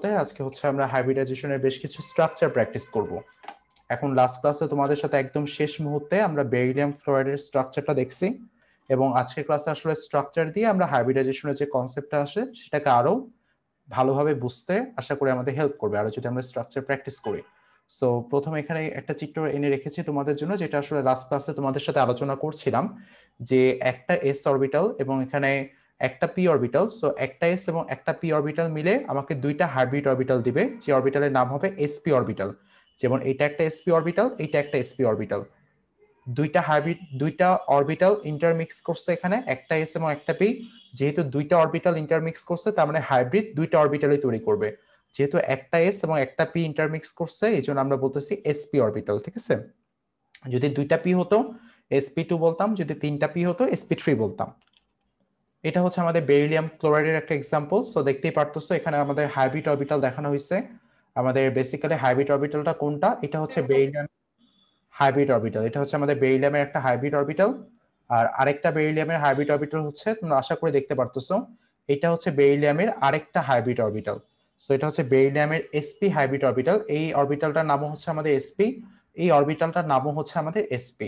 আজকে হচ্ছে আমরা হাইব্রিডাইজেশনের বেশ কিছু স্ট্রাকচার প্র্যাকটিস করব। এখন লাস্ট ক্লাসে তোমাদের সাথে একদম শেষ মুহূর্তে আমরা বেরিলিয়াম ফ্লোরাইডের স্ট্রাকচারটা দেখছি, এবং আজকের ক্লাসে আসলে স্ট্রাকচার দিয়ে আমরা হাইব্রিডাইজেশনের যে কনসেপ্টটা আসে সেটাকে আরো ভালোভাবে বুঝতে আশা করি আমাদের হেল্প করবে আরো যদি আমরা স্ট্রাকচার প্র্যাকটিস করি। সো প্রথমে এখানে একটা চিত্র এনে রেখেছি তোমাদের জন্য, যেটা আসলে লাস্ট ক্লাসে তোমাদের সাথে আলোচনা করছিলাম যে একটা এস অরবিটাল এবং এখানে একটা পি অরবিটাল। সো একটা এস এবং একটা পি অরবিটাল মিলে আমাকে দুইটা হাইব্রিড অরবিটাল দিবে, যে অরবিটালের নাম হবে এসপি অরবিটাল। যেমন এটা একটা এসপি অরবিটাল, এইটা একটা এসপি অরবিটাল। দুইটা অরবিটাল ইন্টারমিক্স করছে এখানে, একটা এস এবং একটা পি। যেহেতু দুইটা অরবিটাল ইন্টারমিক্স করছে তার মানে হাইব্রিড দুইটা অরবিটালই তৈরি করবে। যেহেতু একটা এস এবং একটা পি ইন্টারমিক্স করছে এই জন্য আমরা বলতেছি এসপি অরবিটাল, ঠিক আছে। যদি দুইটা পি হতো sp2 বলতাম, যদি তিনটা পি হতো sp3 বলতাম। এটা হচ্ছে আমাদের বেরিলিয়াম ক্লোরাইডের একটা এক্সাম্পল। সো দেখতেই পারতেছো এখানে আমাদের হাইব্রিড অরবিটাল দেখানো হয়েছে। আমাদের বেসিক্যালি হাইব্রিড অরবিটালটা কোনটা, এটা হচ্ছে বেরিলিয়াম হাইব্রিড অরবিটাল। এটা হচ্ছে আমাদের বেরিলিয়ামের একটা হাইব্রিড অরবিটাল। আর আরেকটা বেরিলিয়ামের হাইব্রিড অরবিটাল হচ্ছে, তোমরা আশা করে দেখতে পারতেছো, এটা হচ্ছে বেরিলিয়ামের আরেকটা হাইব্রিড অরবিটাল। সো এটা হচ্ছে বেরিলিয়ামের sp হাইব্রিড অরবিটাল। এই অরবিটালটার নামও হচ্ছে আমাদের sp, এই অরবিটালটার নামও হচ্ছে আমাদের sp।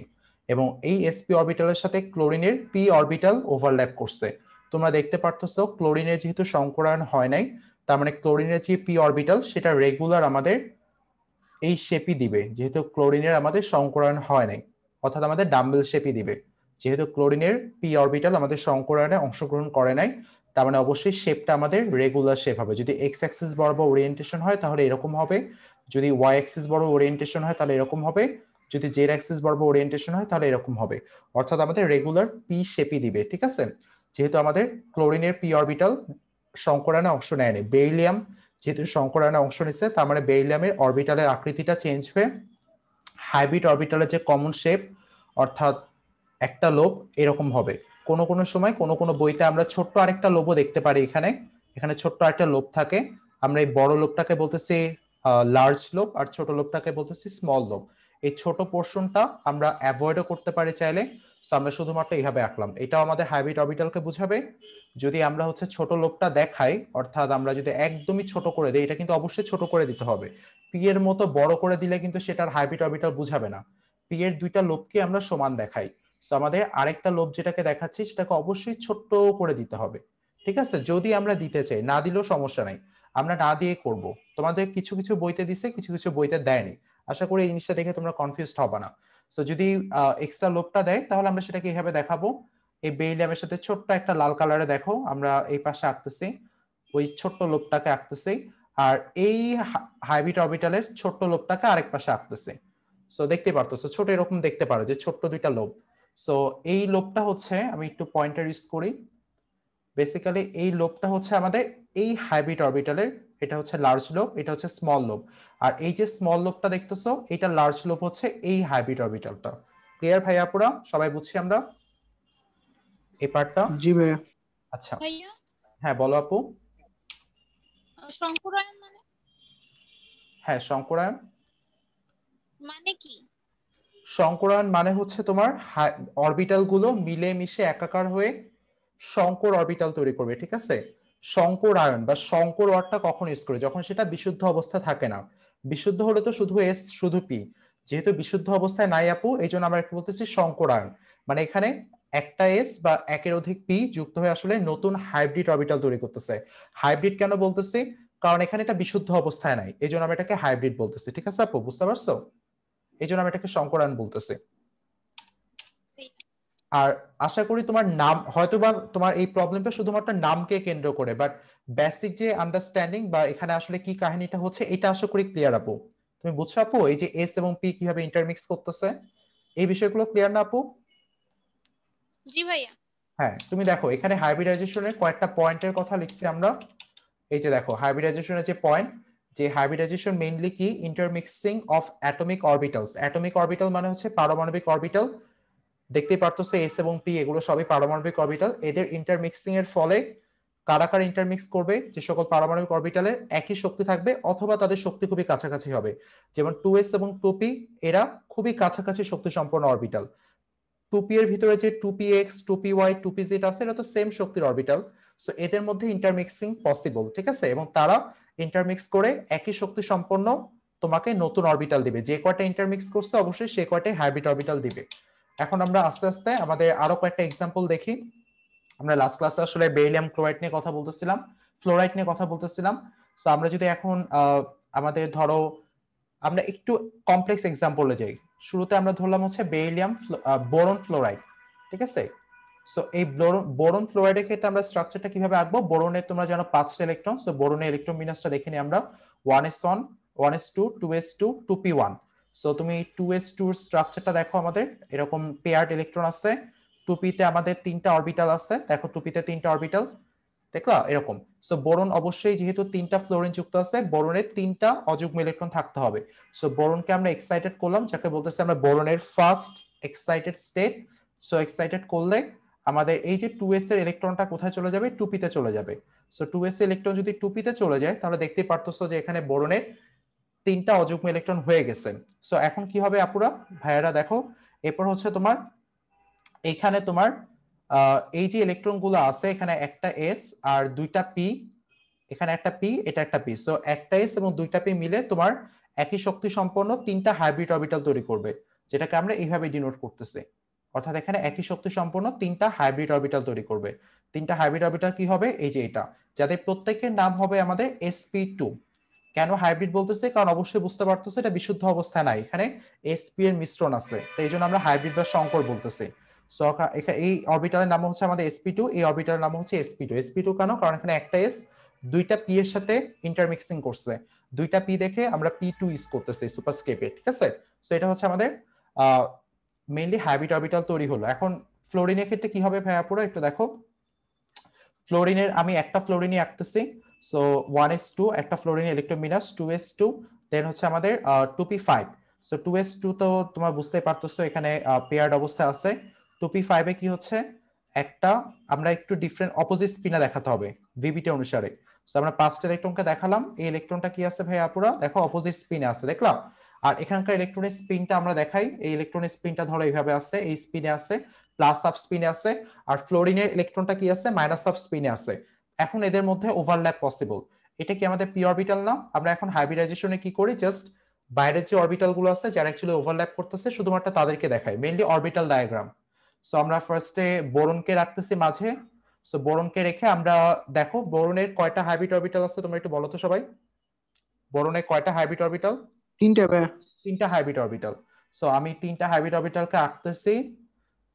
এবং এই sp অরবিটালের সাথে ক্লোরিনের p অরবিটাল ওভারল্যাপ করছে। তোমরা দেখতে পারতেছো ক্লোরিনের যেহেতু সংকরায়ন হয় নাই, তার মানে ক্লোরিনের যে p অরবিটাল সেটা রেগুলার আমাদের এই শেপই দিবে, যেহেতু ক্লোরিনের আমাদের সংকরায়ন হয় নাই, অর্থাৎ আমাদের ডাম্বেল শেপই দিবে। যেহেতু ক্লোরিনের পি অরবিটাল আমাদের সংকরায়নে অংশগ্রহণ করে নাই, তার মানে অবশ্যই শেপটা আমাদের রেগুলার শেপ হবে। যদি এক্স অ্যাক্সিস বরাবর ওরিয়েন্টেশন হয় তাহলে এরকম হবে, যদি ওয়াই অ্যাক্সিস বরাবর ওরিয়েন্টেশন হয় তাহলে এরকম হবে, যদি জেড অ্যাক্সিস বরাবর ওরিয়েন্টেশন হয় তাহলে এরকম হবে। অর্থাৎ আমাদের রেগুলার পি শেপই দিবে, ঠিক আছে। যেহেতু আমাদের ক্লোরিনের পি অরবিটাল সংকরায়নে অংশ নেয়নি, বেরিলিয়াম যেহেতু সংকরায়নে অংশ নিচ্ছে, তার মানে বেরিলিয়ামের অরবিটালের আকৃতিটা চেঞ্জ হয়ে হাইব্রিড অরবিটালের যে কমন শেপ, অর্থাৎ একটা লোব এরকম হবে। কোনো কোনো সময় কোনো কোনো বইতে আমরা ছোট্ট আরেকটা লোবও দেখতে পারি, এখানে এখানে ছোট্ট আরেকটা লোব থাকে। আমরা এই বড় লোবটাকে বলতেছি লার্জ লোব, আর ছোট লোবটাকে বলতেছি স্মল লোব। এই ছোট পোর্শনটা আমরা অ্যাভয়েডও করতে পারি চাইলে। সো আমরা শুধুমাত্র এইভাবে আঁকলাম, এটাও আমাদের হাইব্রিড অরবিটালকে বুঝাবে। যদি আমরা হচ্ছে ছোট লোবটা দেখাই, অর্থাৎ আমরা যদি একদমই ছোট করে দিই, এটা কিন্তু অবশ্যই ছোট করে দিতে হবে। পি এর মতো বড় করে দিলে কিন্তু সেটার হাইব্রিড অরবিটাল বুঝাবে না। পি এর দুইটা লোবকে আমরা সমান দেখাই। সো আমাদের আরেকটা লোব যেটাকে দেখাচ্ছি সেটাকে অবশ্যই ছোট্ট করে দিতে হবে, ঠিক আছে। যদি আমরা দিতে চাই, না দিলেও সমস্যা নাই, আমরা না দিয়ে করব। তোমাদের কিছু কিছু বইতে দিছে, কিছু কিছু বইতে দেয়নি। আশা করি এই জিনিসটা দেখে তোমরা কনফিউজড হবে না। সো যদি এক্সট্রা লোবটা দেয় তাহলে আমরা সেটাকে এইভাবে দেখাবো। এই বেরিলিয়ামের সাথে ছোট্ট একটা লাল কালারে দেখো আমরা এই পাশে আঁকতেছি, ওই ছোট্ট লোবটাকে আঁকতেছি। আর এই হাইব্রিড অরবিটালের ছোট্ট লোবটাকে আরেক পাশে আঁকতেছি। সো দেখতে পারতেছো ছোট এরকম দেখতে পারো যে ছোট্ট দুইটা লোব। সো এই লোবটা হচ্ছে, আমি একটু পয়েন্টার ইউজ করি, বেসিক্যালি এই লোবটা হচ্ছে আমাদের এই হাইব্রিড অরবিটালের, এটা হচ্ছে লার্জ লোব, এটা হচ্ছে স্মল লোব। আর এই যে স্মল লোবটা দেখতেছো এটা লার্জ লোব হচ্ছে এই হাইব্রিড অরবিটালটা। ক্লিয়ার ভাইয়া? পুরা সবাই বুঝছি আমরা এই পার্টটা? জি ভাইয়া। আচ্ছা, ভাইয়া হ্যাঁ বলো আপু। সংকুরায়ন হ্যাঁ, সংকরায়ন মানে কি? সংকরায়ন মানে হচ্ছে তোমার অরবিটাল গুলো মিলে মিশে একাকার হয়ে সংকর অরবিটাল তৈরি করবে, ঠিক আছে। সংকরায়ন বা সংকর ওয়ার্ডটা কখন ইউজ করে, যখন সেটা বিশুদ্ধ অবস্থা থাকে না। বিশুদ্ধ হলে তো শুধু এস শুধু পি, যেহেতু বিশুদ্ধ অবস্থায় নাই আপু, এই জন্য আমরা বলতেছি সংকরায়ন। মানে এখানে একটা এস বা একের অধিক পি যুক্ত হয়ে আসলে নতুন হাইব্রিড অরবিটাল তৈরি করতেছে। হাইব্রিড কেন বলতেছি, কারণ এখানে এটা বিশুদ্ধ অবস্থায় নাই, এই জন্য আমরা এটাকে হাইব্রিড বলতেছি, ঠিক আছে আপু, বুঝতে পারছো? এই জন্য আমি এটাকে সংকরায়ন বলতেছি। আর আশা করি তোমার নাম হয়তো বা তোমার এই প্রবলেমটা শুধুমাত্র নামকে কেন্দ্র করে, বাট বেসিক যে আন্ডারস্ট্যান্ডিং বা এখানে আসলে কি কাহিনীটা হচ্ছে এটা আশা করি ক্লিয়ার আপু। তুমি বুঝছো আপু এই যে এস এবং পি কিভাবে ইন্টারমিক্স করতেছে, এই বিষয়গুলো ক্লিয়ার না আপু? জি ভাইয়া। হ্যাঁ, তুমি দেখো এখানে হাইব্রিডাইজেশনের কয়েকটা পয়েন্টের কথা লিখছি আমরা। এই যে দেখো হাইব্রিডাইজেশনের যে পয়েন্ট, যে হাইব্রিডাইজেশন মেইনলি কি, intermixing of atomic orbitals. Atomic orbital মানে হচ্ছে পারমাণবিক অরবিটাল। দেখতেই পারতেছে এস এবং পি এগুলো সবই পারমাণবিক অরবিটাল, এদের ইন্টারমিক্সিং এর ফলে কারা কারা ইন্টারমিক্স করবে, যে সকল পারমাণবিক অরবিটালের একই শক্তি থাকবে অথবা তাদের শক্তি খুবই কাছাকাছি হবে। যেমন 2s এবং 2p এরা খুবই কাছাকাছি শক্তি সম্পন্ন অরবিটাল। 2p এর ভিতরে যে 2px 2py 2pz আছে এটা তো সেম শক্তির অরবিটাল। সো এদের মধ্যে ইন্টারমিক্সিং পসিবল, ঠিক আছে। এবং তারা ইন্টারমিক্স করে একই শক্তি সম্পন্ন তোমাকে নতুন অরবিটাল দিবে। যে কয়টা ইন্টারমিক্স করছে অবশ্যই সে কয়টাই হাইব্রিড অরবিটাল দিবে। এখন আমরা আস্তে আস্তে আমাদের আরো কয়েকটা এক্সাম্পল দেখি। আমরা লাস্ট ক্লাসে আসলে বেরিলিয়াম ক্লোরাইড নিয়ে কথা বলতেছিলাম, ফ্লোরাইড নিয়ে কথা বলতেছিলাম। সো আমরা যদি এখন আমাদের ধরো আমরা একটু কমপ্লেক্স এক্সাম্পলে যাই। শুরুতে আমরা ধরলাম হচ্ছে বেরিলিয়াম বোরন ফ্লোরাইড, ঠিক আছে? সো এই বোরন ফ্লোরাইডের ক্ষেত্রে আমরা স্ট্রাকচারটা কিভাবে আঁকবো? বোরনের তোমরা জানো 5টা ইলেকট্রন। সো বোরনের ইলেকট্রন বিন্যাসটা দেখে নিই আমরা। 1s1, 1s2, 2s2, 2p1। So তুমি 2s2 এর স্ট্রাকচারটা দেখো, আমাদের এরকম পেয়ার্ড ইলেকট্রন আছে। 2p তে আমাদের 3টা অরবিটাল আছে, দেখো 2p তে 3টা অরবিটাল, দেখলা এরকম। সো বোরন অবশ্যই যেহেতু 3টা ফ্লোরিন যুক্ত আছে, বোরনের 3টা অযুগ্ম ইলেকট্রন থাকতে হবে। সো বোরনকে আমরা এক্সাইটেড করলাম, যাকে বলতেছি আমরা বোরনের first excited state. So excited করলে আমাদের এই যে 2s এর ইলেকট্রনটা কোথায় চলে যাবে? 2p তে চলে যাবে। সো 2s এর ইলেকট্রন যদি 2p তে চলে যায় তাহলে দেখতে পারতেছো যে এখানে বোরনের 3টা অযুগ্ম ইলেকট্রন হয়ে গেছে। সো এখন কি হবে আপুরা ভাইয়ারা দেখো, এরপর হচ্ছে তোমার এখানে তোমার এই যে ইলেকট্রন গুলো আছে, এখানে একটা এস আর দুইটা পি, এখানে একটা পি, এটা একটা পি। সো একটা এস এবং দুইটা পি মিলে তোমার একই শক্তি সম্পন্ন 3টা হাইব্রিড অরবিটাল তৈরি করবে, যেটাকে আমরা এইভাবে ডিনোট করতেছি। অর্থাৎ এখানে একই শক্তি সম্পন্ন 3টা হাইব্রিড অরবিটাল তৈরি করবে। 3টা হাইব্রিড অরবিটাল কি হবে? এই যে এটা, যাদের প্রত্যেকের নাম হবে আমাদের sp2। কেন হাইব্রিড বলতেছে? কারণ অবশ্যই বুঝতে পারতেছে এটা বিশুদ্ধ অবস্থায় নাই, এখানে sp এর মিশ্রণ আছে, তো এই জন্য আমরা হাইব্রিড বা সংকর বলতেছি। সো এই অরবিটালের নাম হচ্ছে আমাদের sp2, এই অরবিটালের নাম হচ্ছে sp2। sp2 কেন? কারণ এখানে একটা s দুইটা পি এর সাথে ইন্টারমিক্সিং করছে, দুইটা পি দেখে আমরা p2 ইউজ করতেছি সুপারস্ক্রিপ্টে, ঠিক আছে? সো এটা হচ্ছে আমাদের মেইনলি হাইব্রিড অরবিটাল তৈরি হলো। এখন ফ্লোরিনের ক্ষেত্রে কি হবে ভাইয়া পুরো একটু দেখো। ফ্লোরিনের আমি একটা ফ্লোরিনই আঁকতেছি। সো 1s2 একটা ফ্লোরিনের ইলেকট্রন বিন্যাস, 2s2, দেন হচ্ছে আমাদের 2p5। সো 2s2 তো তোমরা বুঝতে পারতেছো এখানে পেয়ার্ড অবস্থা আছে। 2p5 এ কি হচ্ছে? একটা আমরা একটু ডিফারেন্ট অপোজিট স্পিনে দেখাতে হবে ভিবিটি অনুসারে। সো আমরা 5টা ইলেকট্রনকে দেখালাম, এই ইলেকট্রনটা কি আছে ভাই আপুরা দেখো অপোজিট স্পিনে আছে, দেখলাম। আর এখানকার ইলেকট্রনের স্পিনটা আমরা দেখাই, এই ইলেকট্রনের স্পিনটা ধরো এইভাবে আছে, এই স্পিনে আছে, প্লাস সাব স্পিনে আছে। আর ফ্লোরিনের ইলেকট্রনটা কি আছে? মাইনাস অফ স্পিনে আছে। এখন এদের মধ্যে ওভারল্যাপ পসিবল। এটা কি আমাদের পি অরবিটাল না? আমরা এখন হাইব্রিডাইজেশনে কি করি? জাস্ট বাইরের যে অরবিটাল গুলো আছে যারা অ্যাকচুয়ালি ওভারল্যাপ করতেছে শুধুমাত্র তাদেরকে দেখাই, মেইনলি অরবিটাল ডায়াগ্রাম। সো আমরা ফার্স্টে বোরনকে রাখতেছি মাঝে। সো বোরনকে রেখে আমরা দেখো বোরনের কয়টা হাইব্রিড অরবিটাল আছে তোমরা একটু বলো তো সবাই। বোরনের কয়টা হাইব্রিড অরবিটাল? 3টা ভাইয়া। 3টা হাইব্রিড অরবিটাল। সো আমি 3টা হাইব্রিড অরবিটালকে আঁকতেছি,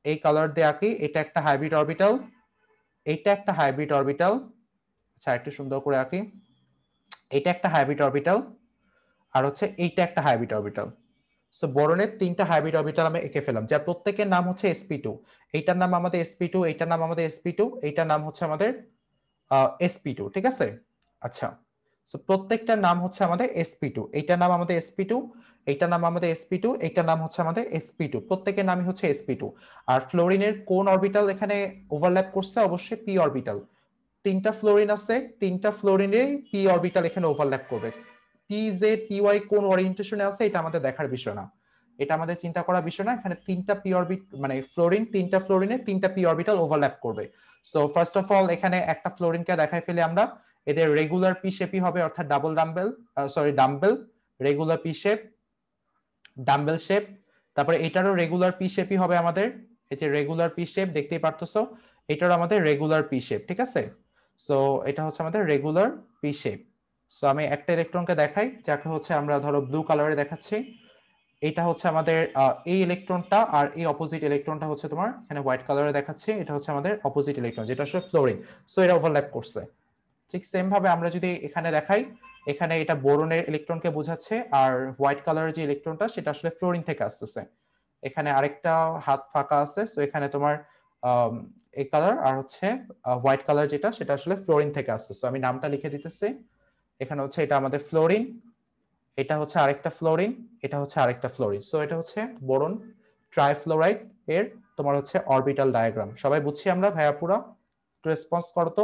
এই কালার দিয়ে আঁকি। এটা একটা হাইব্রিড অরবিটাল, এইটা একটা হাইব্রিড অরবিটাল, আচ্ছা একটু সুন্দর করে আঁকি। এটা একটা হাইব্রিড অরবিটাল, আর হচ্ছে এইটা একটা হাইব্রিড অরবিটাল। সো বোরনের 3টা হাইব্রিড অরবিটাল আমি এঁকে ফেলাম, যার প্রত্যেকের নাম হচ্ছে sp2। এইটার নাম আমাদের sp2, এইটার নাম আমাদের sp2, এইটার নাম হচ্ছে আমাদের sp2, ঠিক আছে? আচ্ছা, সো প্রত্যেকটার নাম হচ্ছে আমাদের sp2, এইটার নাম আমাদের sp2, এইটার নাম আমাদের sp2, এইটার নাম হচ্ছে আমাদের sp2, প্রত্যেকের নামই হচ্ছে sp2। আর ফ্লোরিনের কোন অরবিটাল এখানে ওভারল্যাপ করছে? অবশ্যই p অরবিটাল। 3টা ফ্লোরিন আছে, 3টা ফ্লোরিনের পি অরবিটাল এখানে ওভারল্যাপ করবে। পি জেড পি ওয়াই কোন ওরিয়েন্টেশনে আছে এটা আমাদের দেখার বিষয় না, এটা আমাদের চিন্তা করার বিষয় না। এখানে 3টা পি অরবিট মানে ফ্লোরিন, 3টা ফ্লোরিনে 3টা পি অরবিটাল ওভারল্যাপ করবে। সো ফার্স্ট অফ অল এখানে একটা ফ্লোরিনকে দেখাই ফেলে আমরা, এদের রেগুলার পি শেপই হবে, অর্থাৎ double dumbbell, dumbbell, regular P shape, dumbbell shape. তারপরে এটারও রেগুলার পি শেপই হবে আমাদের, এই যে রেগুলার পি শেপ দেখতেই পারতেছো, এটারও আমাদের রেগুলার পি শেপ, ঠিক আছে? সো এটা হচ্ছে আমাদের রেগুলার পি শেপ। সো আমি একটা ইলেকট্রনকে দেখাই, যাকে হচ্ছে আমরা ধরো ব্লু কালারে দেখাচ্ছি। এটা হচ্ছে আমাদের এই ইলেকট্রনটা, আর এই অপোজিট ইলেকট্রনটা হচ্ছে তোমার এখানে হোয়াইট কালারে দেখাচ্ছি, এটা হচ্ছে আমাদের অপোজিট ইলেকট্রন, যেটা আসলে ফ্লোরিন। সো এটা ওভারল্যাপ করছে। ঠিক সেম ভাবে আমরা যদি এখানে দেখাই, এখানে এটা বোরনের ইলেকট্রনকে বোঝাচ্ছে, আর হোয়াইট কালারের যে ইলেকট্রনটা সেটা আসলে ফ্লোরিন থেকে আসতেছে। এখানে আরেকটা হাত ফাঁকা আছে, সো এখানে তোমার এই কালার আর হচ্ছে হোয়াইট কালার যেটা সেটা আসলে ফ্লোরিন থেকে আসছে। সো আমি নামটা লিখে দিতেছি, এখানে হচ্ছে এটা আমাদের ফ্লোরিন, এটা হচ্ছে আরেকটা ফ্লোরিন, এটা হচ্ছে আরেকটা ফ্লোরিন। সো এটা হচ্ছে বোরন ট্রাইফ্লোরাইড এর তোমার হচ্ছে অরবিটাল ডায়াগ্রাম। সবাই বুঝছি আমরা ভাইয়া পুরা? একটু রেসপন্স করো তো,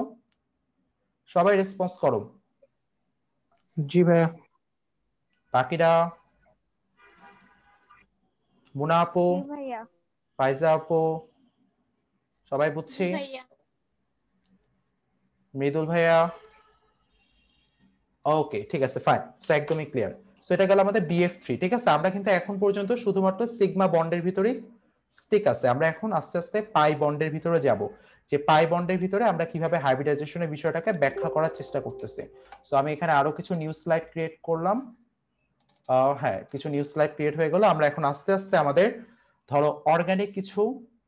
সবাই রেসপন্স করো। জি ভাইয়া। বাকিরা, মুনা আপু, জি ভাইয়া। ফাইজা আপু, সবাই জি বুঝছি? ভাইয়া। মৃদুল ভাইয়া, ওকে, ঠিক আছে, ফাইন। সো একদমই ক্লিয়ার। সো এটা গেল আমাদের BF3। ঠিক আছে, আমরা কিন্তু এখন পর্যন্ত শুধুমাত্র সিগমা বন্ডের ভিতরেই স্টিক আছে। আমরা এখন আস্তে আস্তে পাই বন্ডের ভিতরে যাব, যে পাই বন্ডের ভিতরে আমরা কিভাবে হাইব্রিডাইজেশনের বিষয়টাকে ব্যাখ্যা করার চেষ্টা করতেছি। সো আমি এখানে আরো কিছু নিউ স্লাইড ক্রিয়েট করলাম। হ্যাঁ, কিছু নিউ স্লাইড ক্রিয়েট হয়ে গেল। আমরা এখন আস্তে আস্তে আমাদের ধরো অর্গানিক কিছু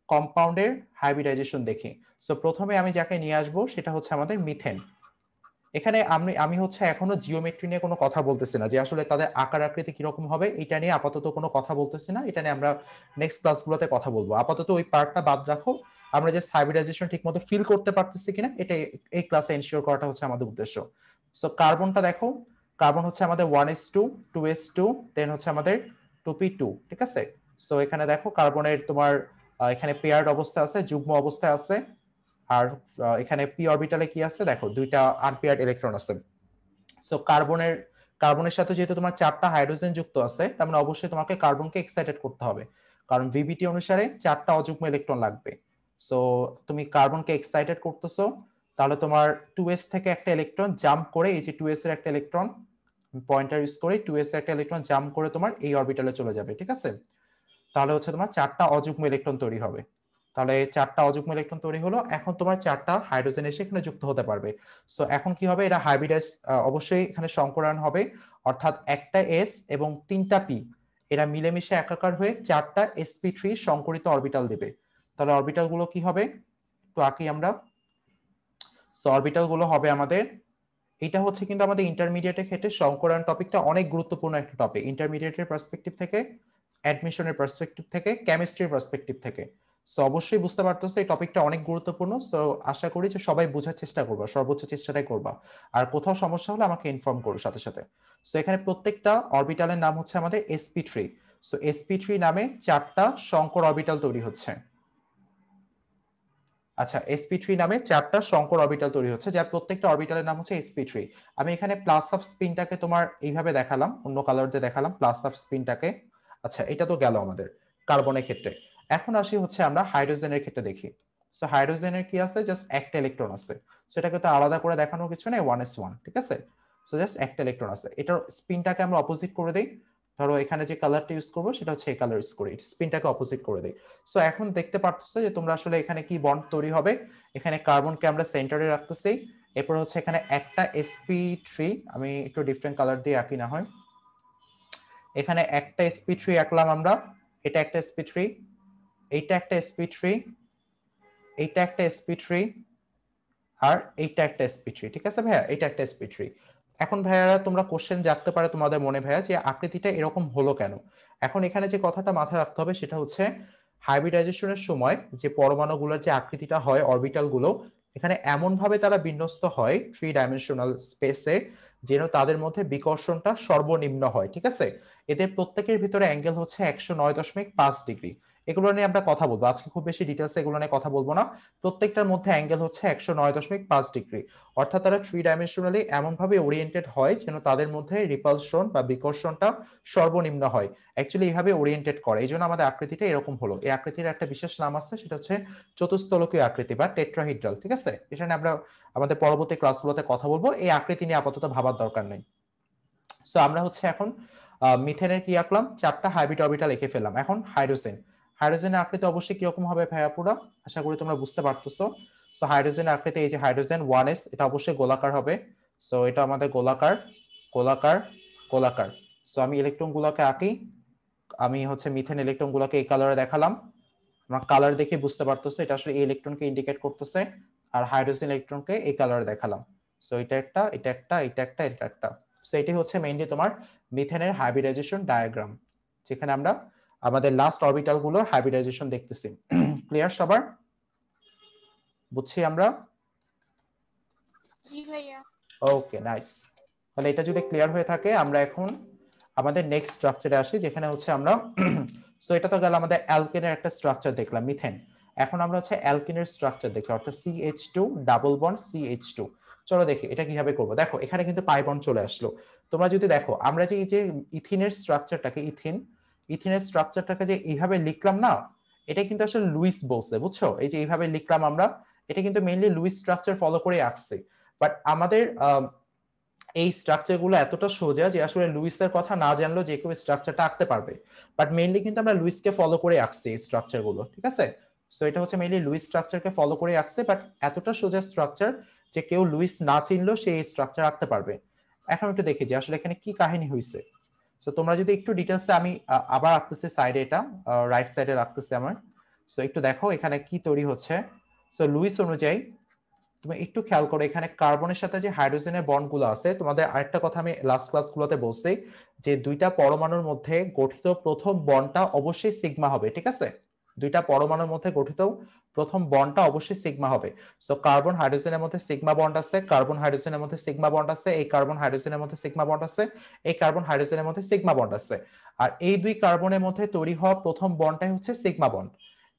কম্পাউন্ডের হাইব্রিডাইজেশন দেখি। সো প্রথমে আমি যাকে নিয়ে আসবো সেটা হচ্ছে আমাদের মিথেন। এখানে আমি হচ্ছে এখনো জিওমেট্রি নিয়ে কোনো কথা বলতেছি না, যে আসলে তাদের আকার আকৃতি কিরকম হবে এটা নিয়ে আপাতত কোনো কথা বলতেছি না। এটা নিয়ে আমরা নেক্সট ক্লাসগুলোতে কথা বলবো। আপাতত ওই পার্টটা বাদ রাখো। আমরা যে হাইব্রিডাইজেশন ঠিক মতো ফিল করতে পারতেছি কিনা এটা এই ক্লাসে এনশিওর করাটা হচ্ছে আমাদের উদ্দেশ্য। সো কার্বনটা দেখো, কার্বন হচ্ছে আমাদের 1s2, 2s2, দেন হচ্ছে আমাদের 2p2। ঠিক আছে, সো এখানে দেখো কার্বনের তোমার এখানে পেয়ার্ড অবস্থা আছে, যুগ্ম অবস্থায় আছে। আর এখানে পি অরবিটালে কি আছে দেখো, দুইটা আনপেয়ার্ড ইলেকট্রন আছে। সো কার্বনের সাথে যেহেতু তোমার 4টা হাইড্রোজেন যুক্ত আছে, তার মানে অবশ্যই তোমাকে কার্বনকে এক্সাইটেড করতে হবে, কারণ ভিবিটি অনুসারে 4টা অযুগ্ম ইলেকট্রন লাগবে। সো তুমি কার্বনকে এক্সাইটেড করতেছো, তাহলে তোমার 2s থেকে একটা ইলেকট্রন জাম্প করে, এই যে 2s এর একটা ইলেকট্রন পয়েন্টার ইউজ করে 2s এর একটা ইলেকট্রন জাম্প করে তোমার এই অরবিটালে চলে যাবে। ঠিক আছে, তাহলে হচ্ছে তোমার 4টা অযুগ্ম ইলেকট্রন তৈরি হবে। তাহলে 4টা অযুগ্ম ইলেকট্রন তৈরি হলো। এখন তোমার 4টা হাইড্রোজেন এসে এখানে যুক্ত হতে পারবে। সো এখন কি হবে, এটা হাইব্রিডাইজ, অবশ্যই এখানে সংকরায়ন হবে, অর্থাৎ একটা এস এবং 3টা পি এরা মিলেমিশে একাকার হয়ে 4টা sp3 সংকরিত অরবিটাল দিবে। তাহলে অরবিটাল গুলো কি হবে একটু আঁকি আমরা। সো অরবিটাল গুলো হবে আমাদের, এটা হচ্ছে কিন্তু আমাদের ইন্টারমিডিয়েটের ক্ষেত্রে সংকরায়ন টপিকটা অনেক গুরুত্বপূর্ণ একটা টপিক, ইন্টারমিডিয়েটের পার্সপেক্টিভ থেকে, অ্যাডমিশনের পার্সপেক্টিভ থেকে, কেমিস্ট্রির পার্সপেক্টিভ থেকে। সো অবশ্যই বুঝতে পারতেছো এই টপিকটা অনেক গুরুত্বপূর্ণ। সো আশা করি যে সবাই বোঝার চেষ্টা করবা, সর্বোচ্চ চেষ্টাটাই করবা। আর কোথাও সমস্যা হলে আমাকে ইনফর্ম করো সাথে সাথে। সো এখানে প্রত্যেকটা অরবিটালের নাম হচ্ছে আমাদের sp3। সো sp3 নামে 4টা সংকর অরবিটাল তৈরি হচ্ছে। আচ্ছা, sp3 নামে 4টা সংকর অরবিটাল তৈরি হচ্ছে, যার প্রত্যেকটা অরবিটালের নাম হচ্ছে sp3। আমি এখানে প্লাস অফ স্পিনটাকে তোমার এইভাবে দেখালাম, অন্য কালার দিয়ে দেখালাম প্লাস অফ স্পিনটাকে। আচ্ছা, এটা তো গেল আমাদের কার্বনের ক্ষেত্রে। এখন আসি হচ্ছে আমরা হাইড্রোজেনের ক্ষেত্রে দেখি। সো হাইড্রোজেনের কি আছে, জাস্ট একটা ইলেকট্রন আছে। সো এটাকে তো আলাদা করে দেখানোর কিছু নেই, 1s1। ঠিক আছে, সো জাস্ট একটা ইলেকট্রন আছে। এটার স্পিনটাকে আমরা অপোজিট করে দেই। ধরো এখানে যে কালারটা ইউজ করবো সেটা হচ্ছে এই কালার ইউজ করি, স্পিনটাকে অপোজিট করে দেই। সো এখন দেখতে পারতেছো যে তোমরা আসলে এখানে কি বন্ড তৈরি হবে। এখানে কার্বনকে আমরা সেন্টারে রাখতেছি, এরপর হচ্ছে এখানে একটা sp3, আমি একটু ডিফারেন্ট কালার দিয়ে আঁকি না হয়। এখানে একটা sp3 আঁকলাম আমরা, এটা একটা sp3, এইটা একটা sp3, এইটা একটা sp3, আর এইটা একটা sp3। ঠিক আছে ভাইয়া, এটা একটা sp3। এখন ভাইয়ারা তোমরা কোশ্চেন জাগতে পারে তোমাদের মনে ভাইয়া, যে আকৃতিটা এরকম হলো কেন। এখন এখানে যে কথাটা মাথায় রাখতে হবে সেটা হচ্ছে হাইব্রিডাইজেশনের সময় যে পরমাণুগুলোর যে আকৃতিটা হয় অরবিটাল গুলো, এখানে এমন ভাবে তারা বিন্যস্ত হয় 3 ডাইমেনশনাল স্পেসে, যেন তাদের মধ্যে বিকর্ষণটা সর্বনিম্ন হয়। ঠিক আছে, এদের প্রত্যেকের ভিতরে অ্যাঙ্গেল হচ্ছে 109.5 ডিগ্রি। এগুলো নিয়ে আমরা কথা বলবো আজকে, খুব বেশি ডিটেলস এগুলো নিয়ে কথা বলবো না। প্রত্যেকটার মধ্যে অ্যাঙ্গেল হচ্ছে 109.5 ডিগ্রি, অর্থাৎ তারা 3 ডাইমেনশনালি এমন ভাবে ওরিয়েন্টেড হয় যেন তাদের মধ্যে রিপালশন বা বিকর্ষণটা সর্বনিম্ন হয়। অ্যাকচুয়ালি এইভাবে ওরিয়েন্টেড করে, এই জন্য আমাদের আকৃতিটা এরকম হলো। এই আকৃতির একটা বিশেষ নাম আছে, সেটা হচ্ছে চতুস্থলকীয় আকৃতি বা টেট্রাহিড্রাল। ঠিক আছে, এটা নিয়ে আমরা আমাদের পরবর্তী ক্লাসগুলোতে কথা বলবো, এই আকৃতি নিয়ে আপাতত ভাবার দরকার নেই। সো আমরা হচ্ছে এখন মিথেনের কি আঁকলাম, 4টা হাইব্রিড অরবিটাল এঁকে ফেললাম। এখন হাইড্রোজেনের আকৃতি অবশ্যই কিরকম হবে ভাইয়া পুরা, আশা করি তোমরা বুঝতে পারতেছো। সো হাইড্রোজেনের আকৃতি, এই যে হাইড্রোজেন 1s, এটা অবশ্যই গোলাকার হবে। সো এটা আমাদের গোলাকার, গোলাকার, গোলাকার। সো আমি ইলেকট্রন গুলোকে আঁকি। আমি হচ্ছে মিথেন ইলেকট্রন গুলোকে এই কালারে দেখালাম। আমরা কালার দেখে বুঝতে পারতেছো এটা আসলে এই ইলেকট্রনকে ইন্ডিকেট করতেছে, আর হাইড্রোজেন ইলেকট্রনকে এই কালারে দেখালাম। সো এটা একটা, এটা একটা, এটা একটা, এটা একটা। সো এটি হচ্ছে মেইনলি তোমার মিথেনের হাইব্রিডাইজেশন ডায়াগ্রাম, যেখানে আমরা আমাদের লাস্ট অরবিটাল গুলোর হাইব্রিডাইজেশন দেখতেছি। ক্লিয়ার সবার, বুঝছি আমরা? জি ভাইয়া। ওকে, নাইস। তাহলে এটা যদি ক্লিয়ার হয়ে থাকে, আমরা এখন আমাদের নেক্সট স্ট্রাকচারে আসি, যেখানে হচ্ছে আমরা সো এটা তো গেল আমাদের অ্যালকেনের একটা স্ট্রাকচার দেখলাম মিথেন। এখন আমরা হচ্ছে অ্যালকেনের স্ট্রাকচার দেখলাম, অর্থাৎ CH2 ডাবল বন্ড CH2। চলো দেখি এটা কিভাবে করবো। দেখো এখানে কিন্তু পাই বন্ড চলে আসলো। তোমরা যদি দেখো আমরা যে এই যে ইথিনের স্ট্রাকচারটাকে, ইথিনের স্ট্রাকচারটাকে যে এইভাবে লিখলাম না, এটা কিন্তু আসলে লুইস বলছে, বুঝছো? এই যে এইভাবে লিখলাম আমরা, এটা কিন্তু মেইনলি লুইস স্ট্রাকচার ফলো করে আসছে। বাট আমাদের এই স্ট্রাকচার গুলো এতটা সোজা যে আসলে লুইসের কথা না জানলেও যে কেউ স্ট্রাকচারটা আঁকতে পারবে, বাট মেইনলি কিন্তু আমরা লুইসকে ফলো করে আঁকছি এই স্ট্রাকচার গুলো, ঠিক আছে। সো এটা হচ্ছে মেইনলি লুইস স্ট্রাকচারকে ফলো করে আঁকছে, বাট এতটা সোজা স্ট্রাকচার যে কেউ লুইস না চিনলেও সে এই স্ট্রাকচার আঁকতে পারবে। এখন একটু দেখি যে আসলে এখানে কি কাহিনী হয়েছে। সো তোমরা যদি একটু ডিটেলসে, আমি আবার আঁকতেছি সাইডে, এটা রাইট সাইডে রাখতেছি আমার। সো একটু দেখো এখানে কি তৈরি হচ্ছে। সো লুইস অনুযায়ী তুমি একটু খেয়াল করো, এখানে কার্বনের সাথে যে হাইড্রোজেনের বন্ড গুলো আছে, তোমাদের আরেকটা কথা আমি লাস্ট ক্লাসগুলোতে বলছি যে দুইটা পরমাণুর মধ্যে গঠিত প্রথম বন্ডটা অবশ্যই সিগমা হবে, ঠিক আছে। দুইটা পরমাণুর মধ্যে গঠিত প্রথম বন্ডটা অবশ্যই সিগমা হবে। সো কার্বন হাইড্রোজেনের মধ্যে সিগমা বন্ড আছে, কার্বন হাইড্রোজেনের মধ্যে সিগমা বন্ড আছে, এই কার্বন হাইড্রোজেনের মধ্যে সিগমা বন্ড আছে, এই কার্বন হাইড্রোজেনের মধ্যে সিগমা বন্ড আছে। আর এই দুই কার্বনের মধ্যে তৈরি হওয়া প্রথম বন্ডটাই হচ্ছে সিগমা বন্ড।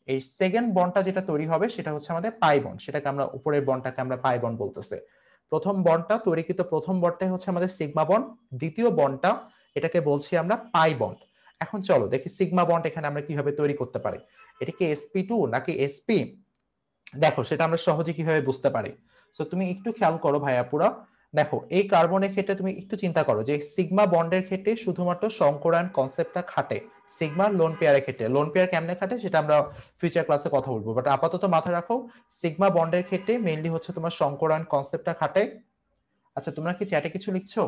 এই সেকেন্ড বন্ডটা যেটা তৈরি হবে সেটা হচ্ছে আমাদের পাই বন্ড, সেটাকে আমরা উপরের বন্ডটাকে আমরা পাই বন্ড বলতেছে। প্রথম বন্ডটা তৈরিকৃত প্রথম বন্ডটাই হচ্ছে আমাদের সিগমা বন্ড, দ্বিতীয় বন্ডটা এটাকে বলছি আমরা পাই বন্ড। এখন চলো দেখি সিগমা বন্ড এখানে আমরা কিভাবে তৈরি করতে পারি। এটা কি sp2 নাকি sp, দেখো সেটা আমরা সহজে কিভাবে বুঝতে পারি। সো তুমি একটু খেয়াল করো ভাইয়া পুরা, দেখো এই কার্বনের ক্ষেত্রে তুমি একটু চিন্তা করো যে সিগমা বন্ডের ক্ষেত্রে শুধুমাত্র সংকরায়ন কনসেপ্টটা খাটে, সিগমা লোন পেয়ারের ক্ষেত্রে লোন পেয়ার কেমনে খাটে সেটা আমরা ফিউচার ক্লাসে কথা বলবো, বাট আপাতত মাথায় রাখো সিগমা বন্ডের ক্ষেত্রে মেইনলি হচ্ছে তোমার সংকরায়ন কনসেপ্টটা খাটে। আচ্ছা তোমরা কি চ্যাটে কিছু লিখছো?